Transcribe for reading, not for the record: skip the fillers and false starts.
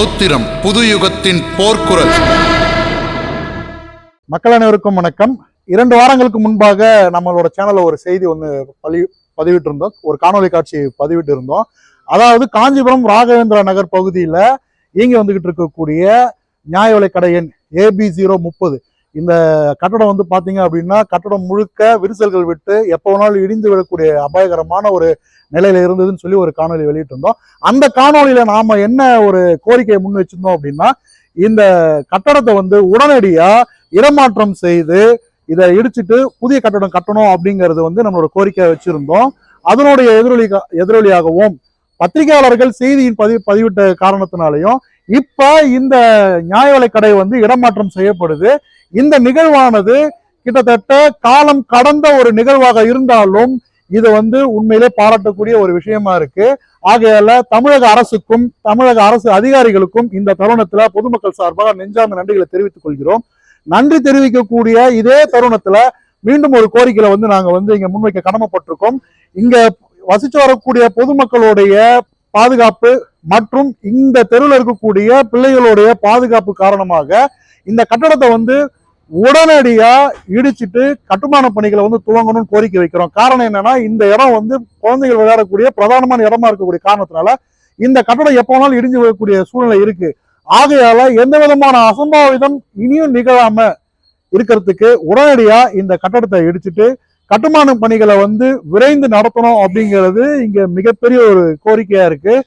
ரௌத்திரம் புது யுகத்தின் போர்க்குரல். மக்கள் அனைவருக்கும் வணக்கம். 2 வாரங்களுக்கு முன்பாக நம்மளோட சேனல்ல ஒரு செய்தி ஒன்று பதிவிட்டு இருந்தோம். ஒரு காணொலி காட்சி பதிவிட்டு இருந்தோம். அதாவது காஞ்சிபுரம் ராகவேந்திரா நகர் பகுதியில இயங்கி வந்துகிட்டு இருக்கக்கூடிய நியாய விலை கடை எண் AB030 இந்த கட்டடம் வந்து பாத்தீங்க அப்படின்னா கட்டடம் முழுக்க விரிசல்கள் விட்டு எப்போ வேணாலும் இடிந்து விடக்கூடிய அபாயகரமான ஒரு நிலையில இருந்ததுன்னு சொல்லி ஒரு காணொலி வெளியிட்டு இருந்தோம். அந்த காணொலியில நாம என்ன ஒரு கோரிக்கையை முன் வச்சிருந்தோம் அப்படின்னா, இந்த கட்டடத்தை வந்து உடனடியா இடமாற்றம் செய்து இதை இடிச்சிட்டு புதிய கட்டடம் கட்டணும் அப்படிங்கிறது வந்து நம்மளோட கோரிக்கையை வச்சிருந்தோம். அதனுடைய எதிரொலியாகவும் பத்திரிகையாளர்கள் செய்தியின் பதிவிட்ட காரணத்தினாலையும் இப்ப இந்த நியாய விலை கடை வந்து இடமாற்றம் செய்யப்படுது. இந்த நிகழ்வானது கிட்டத்தட்ட காலம் கடந்த ஒரு நிகழ்வாக இருந்தாலும் இது வந்து உண்மையிலே பாராட்டக்கூடிய ஒரு விஷயமா இருக்கு. ஆகையால தமிழக அரசுக்கும் தமிழக அரசு அதிகாரிகளுக்கும் இந்த தருணத்துல பொதுமக்கள் சார்பாக நெஞ்சார்ந்த நன்றிகளை தெரிவித்துக் கொள்கிறோம். நன்றி தெரிவிக்கக்கூடிய இதே தருணத்துல மீண்டும் ஒரு கோரிக்கையில வந்து நாங்க வந்து இங்க முன்வைக்க கடமைப்பட்டிருக்கோம். இங்க வசிச்சு வரக்கூடிய பொதுமக்களுடைய பாதுகாப்பு மற்றும் இந்த தெருவில் இருக்கக்கூடிய பிள்ளைகளுடைய பாதுகாப்பு காரணமாக இந்த கட்டடத்தை வந்து உடனடியா இடிச்சிட்டு கட்டுமான பணிகளை வந்து துவங்கணும்னு கோரிக்கை வைக்கிறோம். காரணம் என்னன்னா, இந்த இடம் வந்து குழந்தைகள் விளையாடக்கூடிய பிரதானமான இடமா இருக்கக்கூடிய காரணத்தினால இந்த கட்டடம் எப்போ வேணாலும் இடிஞ்சு வரக்கூடிய சூழ்நிலை இருக்கு. ஆகையால எந்த விதமான அசம்பாவிதம் இனியும் நிகழாம இருக்கிறதுக்கு உடனடியா இந்த கட்டடத்தை இடிச்சிட்டு கட்டுமான பணிகளை வந்து விரைந்து நடத்தணும் அப்படிங்கிறது இங்க மிகப்பெரிய ஒரு கோரிக்கையா இருக்கு.